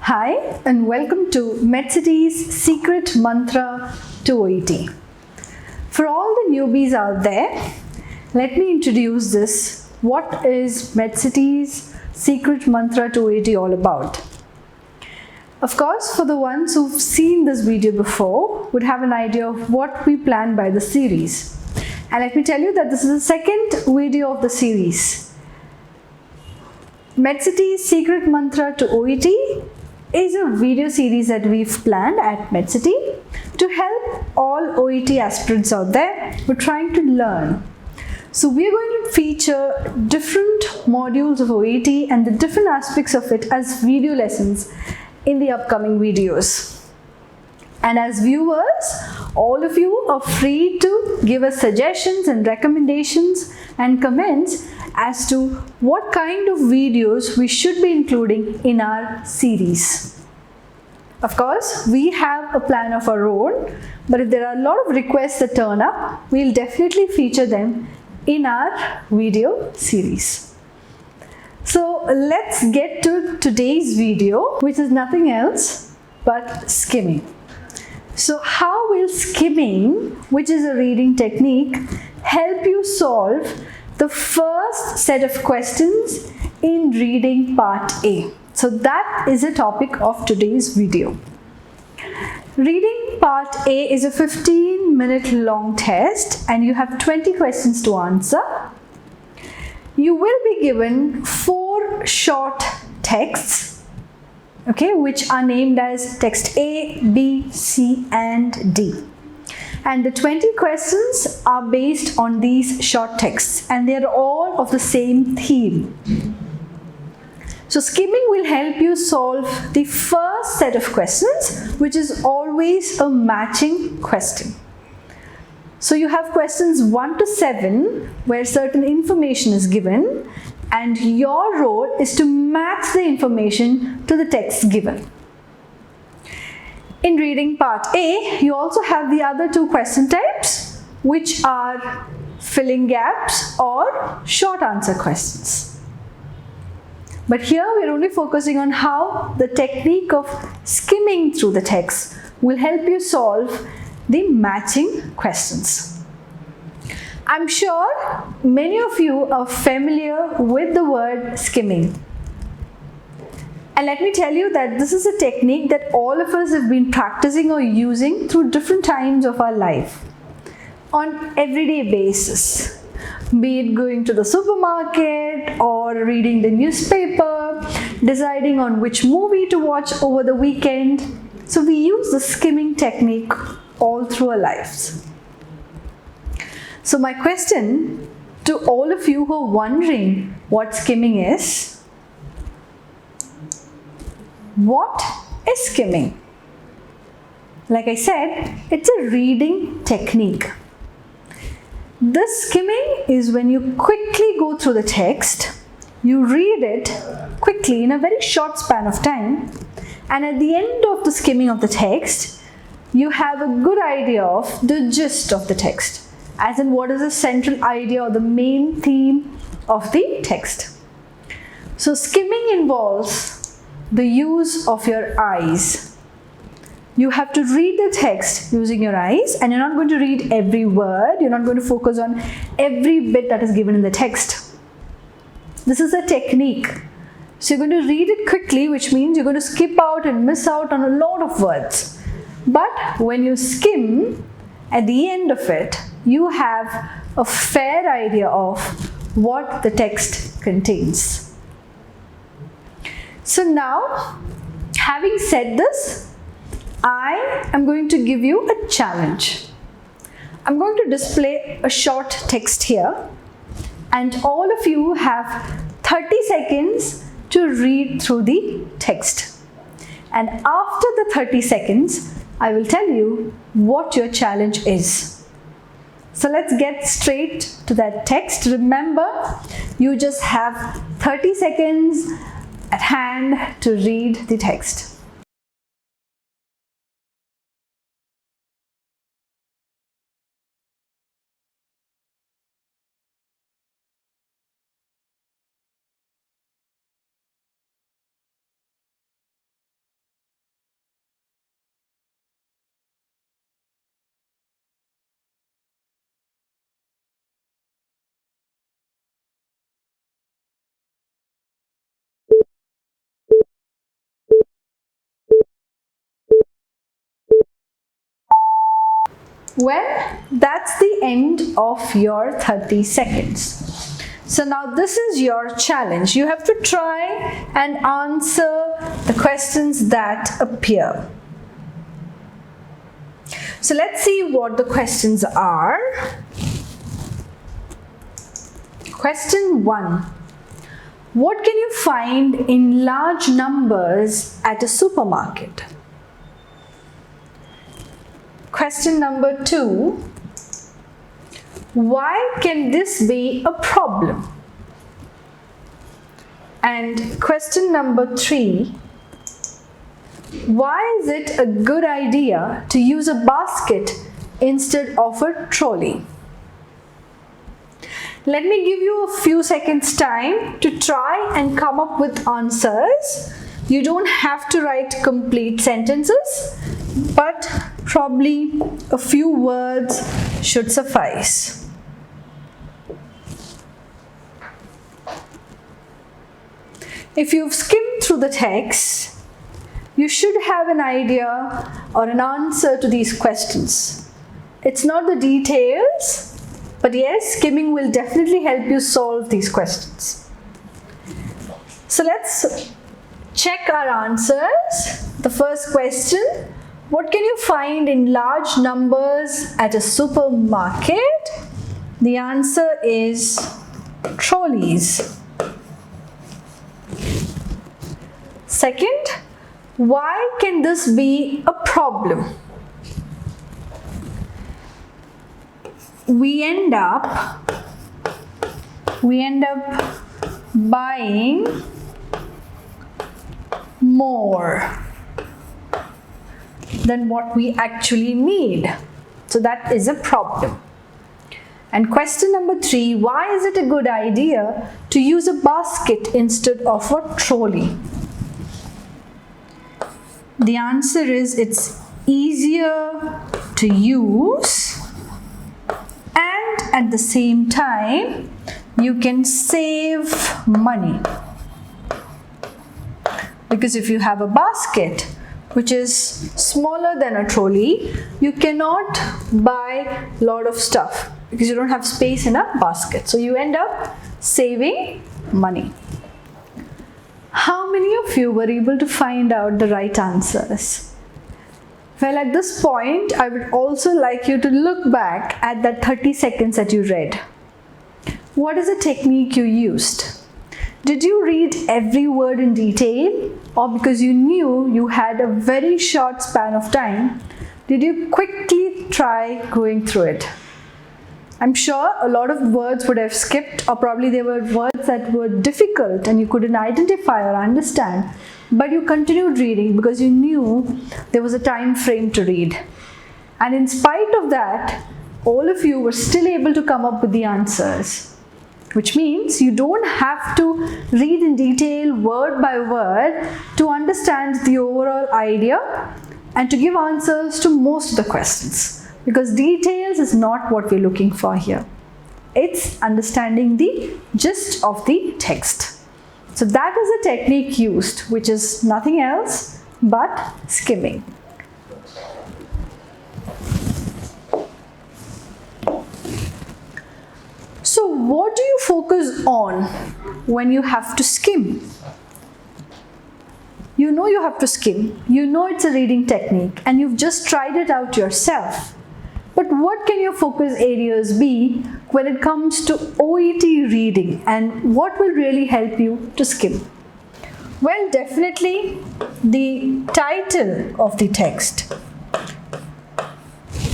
Hi and welcome to MEDCITY'S Secret Mantra to OET. For all the newbies out there, let me introduce this. What is MEDCITY'S Secret Mantra to OET all about? Of course, for the ones who've seen this video before would have an idea of what we plan by the series. And let me tell you that this is the second video of the series. MEDCITY'S Secret Mantra to OET is a video series that we've planned at MEDCITY to help all OET aspirants out there who are trying to learn. So we are going to feature different modules of OET and the different aspects of it as video lessons in the upcoming videos. And as viewers, all of you are free to give us suggestions and recommendations and comments as to what kind of videos we should be including in our series. Of course, we have a plan of our own, but if there are a lot of requests that turn up, we'll definitely feature them in our video series. So let's get to today's video, which is nothing else but skimming. So how will skimming, which is a reading technique, help you solve the first set of questions in reading part A? So that is the topic of today's video. Reading part A is a 15-minute long test and you have 20 questions to answer. You will be given 4 short texts, okay, which are named as text A, B, C and D. And the 20 questions are based on these short texts and they are all of the same theme. So skimming will help you solve the first set of questions, which is always a matching question. So you have questions 1 to 7 where certain information is given and your role is to match the information to the text given. In reading part A, you also have the other 2 question types, which are filling gaps or short answer questions. But here we're only focusing on how the technique of skimming through the text will help you solve the matching questions. I'm sure many of you are familiar with the word skimming. And let me tell you that this is a technique that all of us have been practicing or using through different times of our life on everyday basis. Be it going to the supermarket or reading the newspaper, deciding on which movie to watch over the weekend. So we use the skimming technique all through our lives. So my question to all of you who are wondering what skimming is, what is skimming? Like I said, it's a reading technique. This skimming is when you quickly go through the text, you read it quickly in a very short span of time, and at the end of the skimming of the text, you have a good idea of the gist of the text, as in what is the central idea or the main theme of the text. So skimming involves the use of your eyes. You have to read the text using your eyes and you're not going to read every word, you're not going to focus on every bit that is given in the text. This is a technique. So you're going to read it quickly, which means you're going to skip out and miss out on a lot of words. But when you skim, at the end of it, you have a fair idea of what the text contains. So now, having said this, I am going to give you a challenge. I'm going to display a short text here and all of you have 30 seconds to read through the text. And after the 30 seconds, I will tell you what your challenge is. So let's get straight to that text. Remember, you just have 30 seconds at hand to read the text. Well, that's the end of your 30 seconds. So now this is your challenge. You have to try and answer the questions that appear. So let's see what the questions are. Question 1. What can you find in large numbers at a supermarket? Question number 2. Why can this be a problem? And question number 3. Why is it a good idea to use a basket instead of a trolley? Let me give you a few seconds time to try and come up with answers. You don't have to write complete sentences, but probably a few words should suffice. If you've skimmed through the text, you should have an idea or an answer to these questions. It's not the details, but yes, skimming will definitely help you solve these questions. So let's check our answers. The first question, what can you find in large numbers at a supermarket? The answer is trolleys. Second, why can this be a problem? We end up buying more than what we actually need. So that is a problem. And question number 3, why is it a good idea to use a basket instead of a trolley? The answer is it's easier to use, and at the same time you can save money, because if you have a basket which is smaller than a trolley, you cannot buy a lot of stuff because you don't have space in a basket, so you end up saving money. How many of you were able to find out the right answers? Well, at this point, I would also like you to look back at that 30 seconds that you read. What is the technique you used? Did you read every word in detail, or because you knew you had a very short span of time, did you quickly try going through it? I'm sure a lot of words would have skipped, or probably there were words that were difficult and you couldn't identify or understand, but you continued reading because you knew there was a time frame to read. And in spite of that, all of you were still able to come up with the answers, which means you don't have to read in detail word by word to understand the overall idea and to give answers to most of the questions. Because details is not what we're looking for here. It's understanding the gist of the text. So that is the technique used, which is nothing else but skimming. So what do you focus on when you have to skim? You know you have to skim. You know it's a reading technique and you've just tried it out yourself. But what can your focus areas be when it comes to OET reading, and what will really help you to skim? Well, definitely the title of the text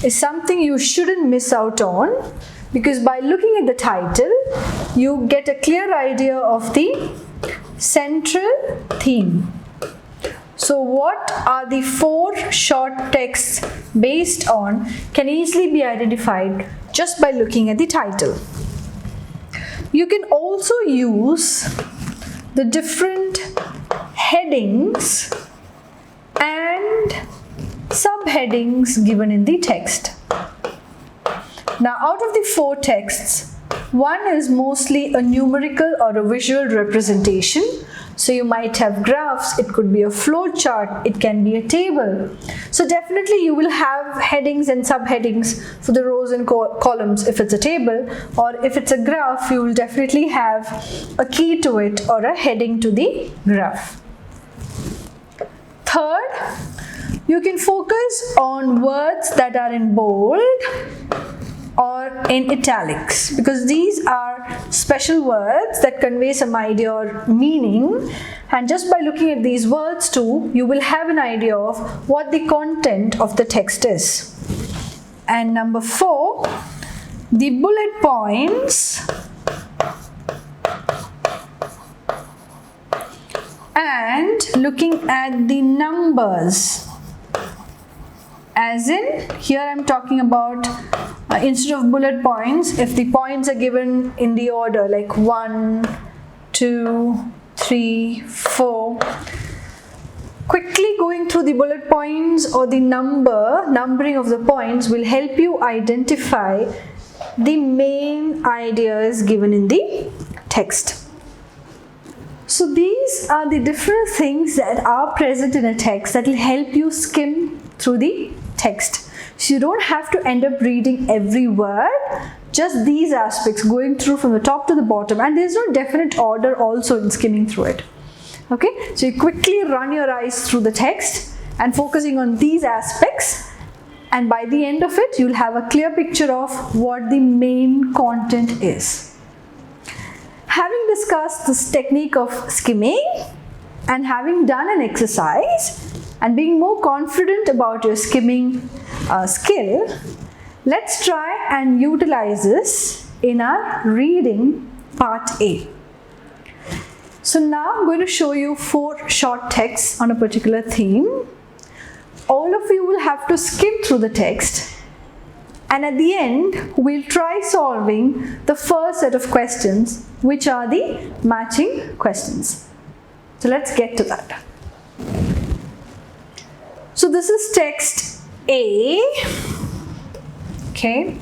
is something you shouldn't miss out on, because by looking at the title, you get a clear idea of the central theme. So what are the 4 short texts based on can easily be identified just by looking at the title. You can also use the different headings and subheadings given in the text. Now, out of the 4 texts, one is mostly a numerical or a visual representation, So you might have graphs, it could be a flow chart, it can be a table. So definitely you will have headings and subheadings for the rows and columns if it's a table, or if it's a graph, you will definitely have a key to it or a heading to the graph. Third, you can focus on words that are in bold or in italics, because these are special words that convey some idea or meaning, and just by looking at these words too, you will have an idea of what the content of the text is. And number 4, the bullet points and looking at the numbers, as in here I'm talking about instead of bullet points, if the points are given in the order like 1, 2, 3, 4, quickly going through the bullet points or the numbering of the points will help you identify the main ideas given in the text. So these are the different things that are present in a text that will help you skim through the text. So you don't have to end up reading every word, just these aspects going through from the top to the bottom, and there's no definite order also in skimming through it. Okay, so you quickly run your eyes through the text and focusing on these aspects, and by the end of it you'll have a clear picture of what the main content is. Having discussed this technique of skimming and having done an exercise and being more confident about your skimming skill, let's try and utilize this in our reading part A. So now I'm going to show you 4 short texts on a particular theme. All of you will have to skim through the text, and at the end we'll try solving the first set of questions, which are the matching questions. So let's get to that. So this is text A, okay,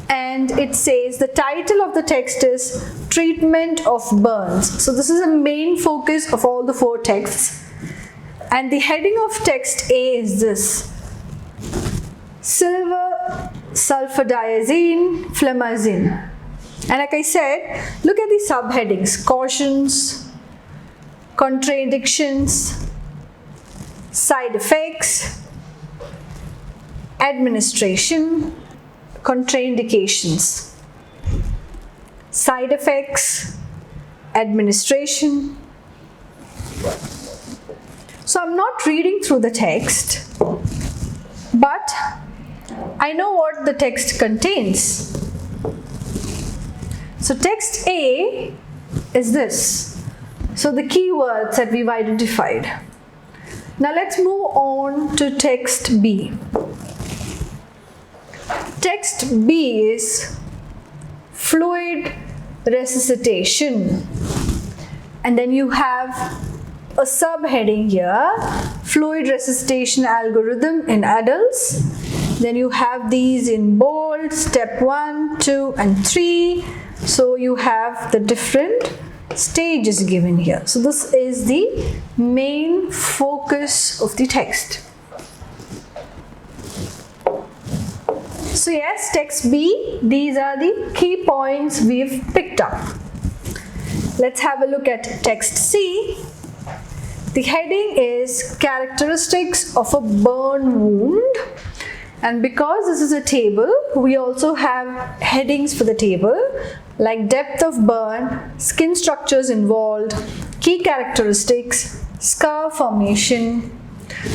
and it says the title of the text is Treatment of Burns. So this is the main focus of all the 4 texts, and the heading of text A is this: silver sulfadiazine flamazine. And like I said, look at the subheadings: cautions, contradictions, side effects, administration, contraindications, side effects, administration. So I'm not reading through the text, but I know what the text contains. So text A is this. So the keywords that we've identified. Now let's move on to text B. Text B is fluid resuscitation, and then you have a subheading here, fluid resuscitation algorithm in adults. Then you have these in bold, step 1, 2 and 3. So you have the different stages given here. So this is the main focus of the text. So yes, text B, these are the key points we've picked up. Let's have a look at text C. The heading is characteristics of a burn wound, and because this is a table, we also have headings for the table like depth of burn, skin structures involved, key characteristics, scar formation.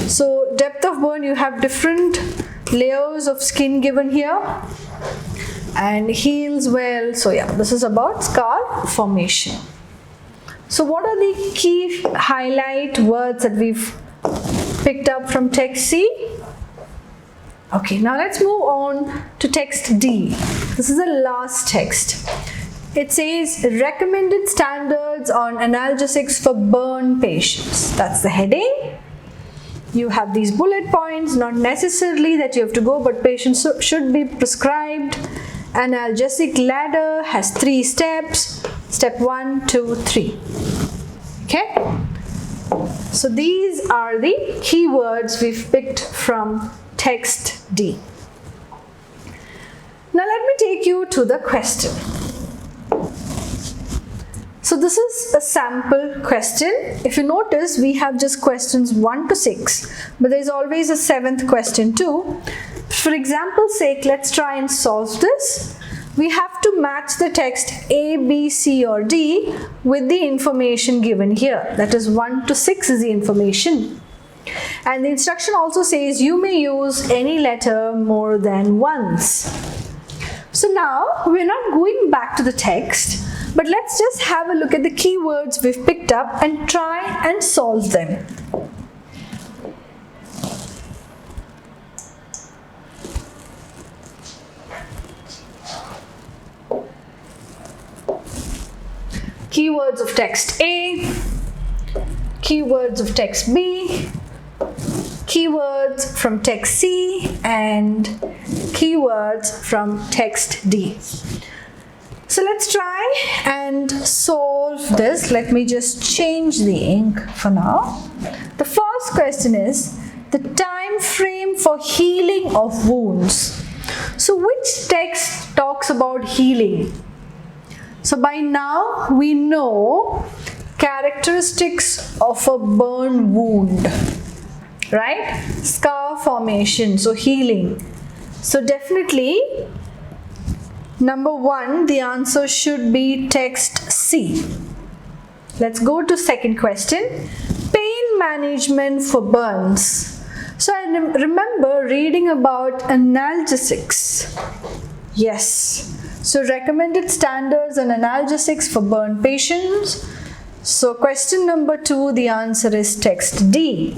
So depth of burn, you have different layers of skin given here, and heals well. So yeah, this is about scar formation. So what are the key highlight words that we've picked up from text C? Okay, now let's move on to text D. This is the last text. It says recommended standards on analgesics for burn patients. That's the heading. You have these bullet points, not necessarily that you have to go, but patients should be prescribed. Analgesic ladder has 3 steps. Step 1, 2, 3. Okay, so these are the keywords we've picked from text D. Now let me take you to the question. So this is a sample question. If you notice, we have just questions 1 to 6, but there is always a 7th question too. For example's sake, let's try and solve this. We have to match the text A, B, C or D with the information given here. That is 1 to 6 is the information. And the instruction also says you may use any letter more than once. So now we're not going back to the text, but let's just have a look at the keywords we've picked up and try and solve them. Keywords of text A, keywords of text B, keywords from text C, and keywords from text D. So let's try and solve this. Let me just change the ink for now. The first question is the time frame for healing of wounds. So which text talks about healing? So by now we know characteristics of a burn wound, right? Scar formation, so healing. So definitely number 1, the answer should be text C. Let's go to second question. Pain management for burns. So I remember reading about analgesics. Yes. So recommended standards and analgesics for burn patients. So question number 2, the answer is text D.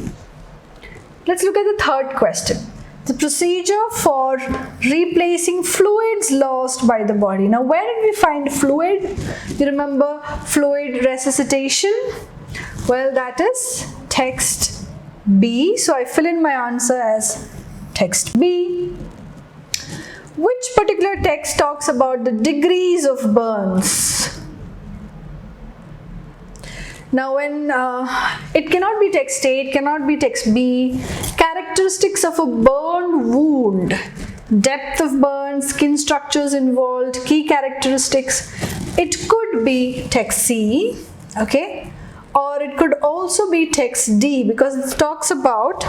Let's look at the third question. The procedure for replacing fluids lost by the body. Now where did we find fluid? You remember fluid resuscitation? Well, that is text B. So I fill in my answer as text B. Which particular text talks about the degrees of burns? Now when it cannot be text A, it cannot be text B. Characteristics of a burn wound. Depth of burn, skin structures involved, key characteristics. It could be text C, okay? Or it could also be text D because it talks about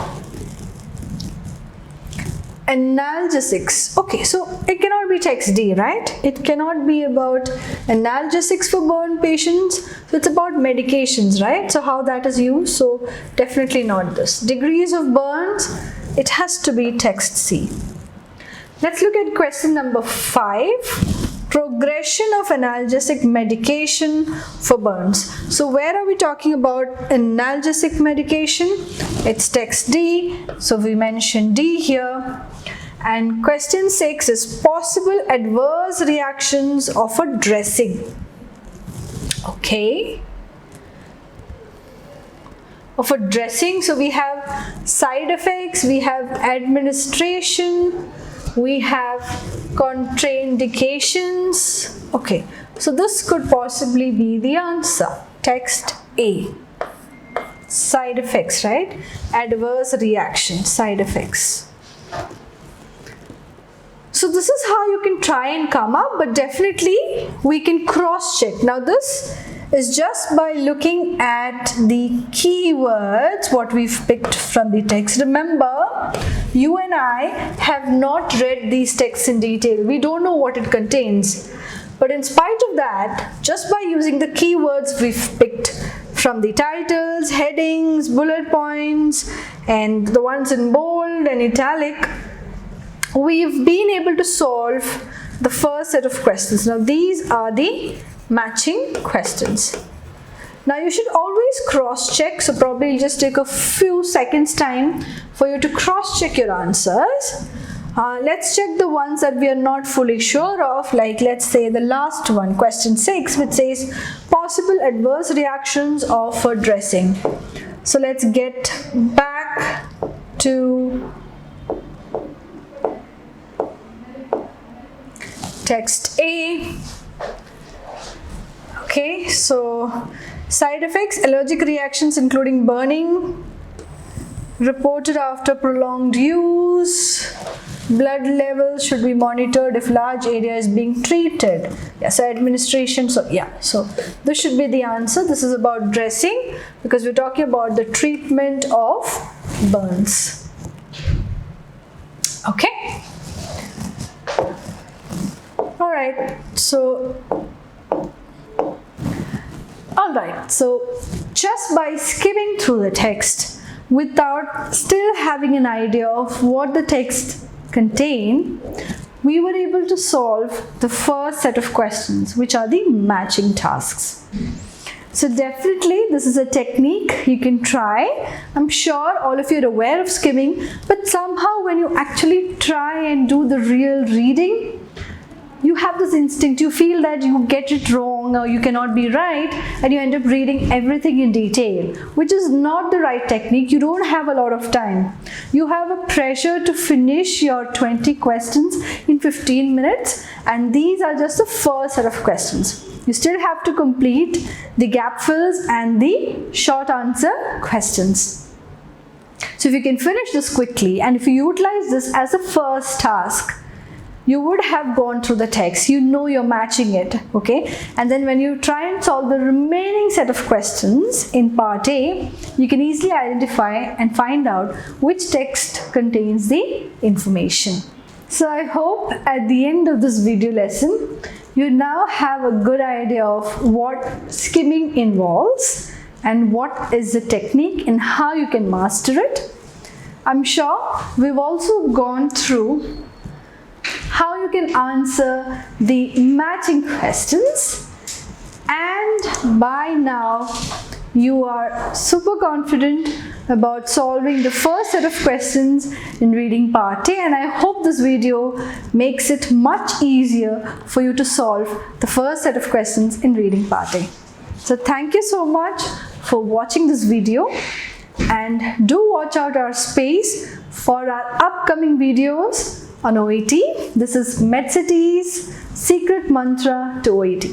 analgesics. Okay, so it cannot be text D, right? It cannot be about analgesics for burn patients. So it's about medications, right? So how that is used. So definitely not this. Degrees of burns, it has to be text C. Let's look at question number 5. Progression of analgesic medication for burns. So where are we talking about analgesic medication? It's text D. So we mentioned D here. And question 6 is possible adverse reactions of a dressing. Okay. Of a dressing. So we have side effects, we have administration, we have contraindications. Okay, so this could possibly be the answer. Text A. Side effects, right? Adverse reaction, side effects. So this is how you can try and come up, but definitely we can cross check. Now this is just by looking at the keywords what we've picked from the text. Remember, you and I have not read these texts in detail. We don't know what it contains. But in spite of that, just by using the keywords we've picked from the titles, headings, bullet points, and the ones in bold and italic, we've been able to solve the first set of questions. Now these are the matching questions. Now you should always cross check, so probably it'll just take a few seconds time for you to cross check your answers. Let's check the ones that we are not fully sure of, like let's say the last one, question 6, which says possible adverse reactions of a dressing. So let's get back to text A. Okay, so Side effects, allergic reactions including burning, reported after prolonged use. Blood levels should be monitored if large area is being treated. Yeah, so administration, so this should be the answer. This is about dressing because we're talking about the treatment of burns. Okay. All right, so just by skimming through the text without still having an idea of what the text contained, we were able to solve the first set of questions, which are the matching tasks. So definitely this is a technique you can try. I'm sure all of you are aware of skimming, but somehow when you actually try and do the real reading, you have this instinct, you feel that you get it wrong or you cannot be right, and you end up reading everything in detail, which is not the right technique. You don't have a lot of time. You have a pressure to finish your 20 questions in 15 minutes, and these are just the first set of questions. You still have to complete the gap fills and the short answer questions. So if you can finish this quickly, and if you utilize this as a first task, you would have gone through the text, you know you're matching it, okay? And then when you try and solve the remaining set of questions in part A, you can easily identify and find out which text contains the information. So I hope at the end of this video lesson, you now have a good idea of what skimming involves and what is the technique and how you can master it. I'm sure we've also gone through how you can answer the matching questions, and by now you are super confident about solving the first set of questions in reading part A, and I hope this video makes it much easier for you to solve the first set of questions in reading part A. So thank you so much for watching this video, and do watch out our space for our upcoming videos on OET. This is MEDCITY'S secret mantra to OET.